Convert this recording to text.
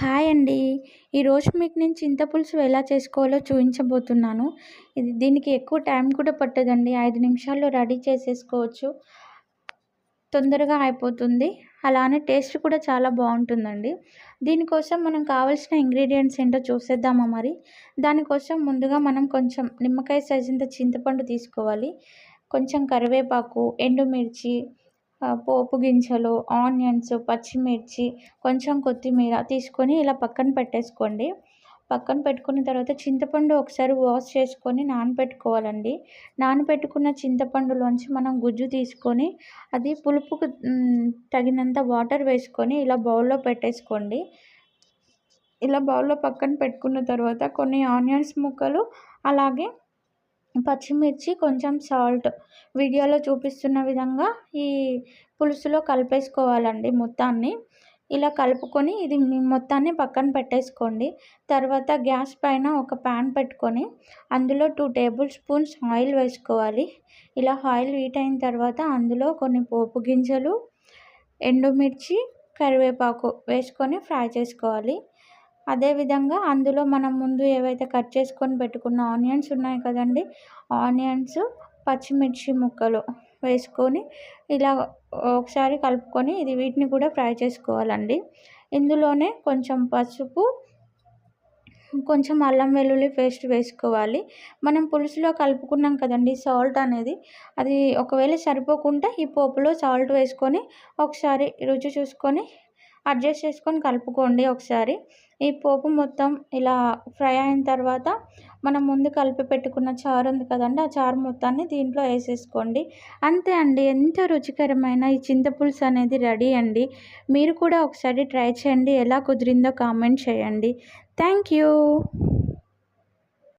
Hi అండి. ఈరోజు మీకు నేను చింతపులుసు ఎలా చేసుకోవాలో చూపించబోతున్నాను. దీనికి ఎక్కువ టైం కూడా పట్టదండి. 5 నిమిషాల్లో రెడీ చేసేసుకోవచ్చు. తొందరగా అయిపోతుంది. అలానే టేస్ట్ కూడా చాలా బావుంటుందండి. దీనికోసం మనం కావాల్సిన ఇంగ్రీడియెంట్స్ ఏంటో చూసేద్దామా మరి? దానికోసం ముందుగా మనం కొంచెం నిమ్మకాయ సైజంత చింతపండు తీసుకోవాలి. కొంచెం కరివేపాకు, ఎండుమిర్చి, పోపు గింజలు, ఆనియన్స్, పచ్చిమిర్చి, కొంచెం కొత్తిమీర తీసుకొని ఇలా పక్కన పెట్టేసుకోండి. పక్కన పెట్టుకున్న తర్వాత చింతపండు ఒకసారి వాష్ చేసుకొని నానబెట్టుకోవాలండి. నానబెట్టుకున్న చింతపండులోంచి మనం గుజ్జు తీసుకొని అది పులుపుకు తగినంత వాటర్ వేసుకొని ఇలా బౌల్‌లో పెట్టేసుకోండి. ఇలా బౌల్‌లో పక్కన పెట్టుకున్న తర్వాత కొన్ని ఆనియన్స్ ముక్కలు, అలాగే పచ్చిమిర్చి, కొంచెం సాల్ట్ వీడియోలో చూపిస్తున్న విధంగా ఈ పులుసులో కలిపేసుకోవాలండి మొత్తాన్ని. ఇలా కలుపుకొని ఇది మొత్తాన్ని పక్కన పెట్టేసుకోండి. తర్వాత గ్యాస్ పైన ఒక ప్యాన్ పెట్టుకొని అందులో 2 టేబుల్ స్పూన్స్ ఆయిల్ వేసుకోవాలి. ఇలా ఆయిల్ హీట్ అయిన తర్వాత అందులో కొన్ని పోపు గింజలు, ఎండుమిర్చి, కరివేపాకు వేసుకొని ఫ్రై చేసుకోవాలి. అదేవిధంగా అందులో మనం ముందు ఏవైతే కట్ చేసుకొని పెట్టుకున్న ఆనియన్స్ ఉన్నాయి కదండీ! ఆనియన్స్, పచ్చిమిర్చి ముక్కలు వేసుకొని ఇలా ఒకసారి కలుపుకొని వీటిని కూడా ఫ్రై చేసుకోవాలండి. ఇందులోనే కొంచెం పసుపు, కొంచెం అల్లం వెల్లుల్లి పేస్ట్ వేసుకోవాలి. మనం పులుసులో కలుపుకున్నాం కదండీ సాల్ట్ అనేది, అది ఒకవేళ సరిపోకుంటే ఈ పోపులో సాల్ట్ వేసుకొని ఒకసారి రుచి చూసుకొని అడ్జస్ట్ చేసుకొని కలుపుకోండి ఒకసారి. ఈ పోపు మొత్తం ఇలా ఫ్రై అయిన తర్వాత మనం ముందు కలిపి పెట్టుకున్న చారు ఉంది కదండీ! ఆ చారు మొత్తాన్ని దీంట్లో వేసేసుకోండి. అంతే అండి. ఎంత రుచికరమైన ఈ చింతపులుసు అనేది రెడీ అండి. మీరు కూడా ఒకసారి ట్రై చేయండి. ఎలా కుదిరిందో కామెంట్ చేయండి. Thank you.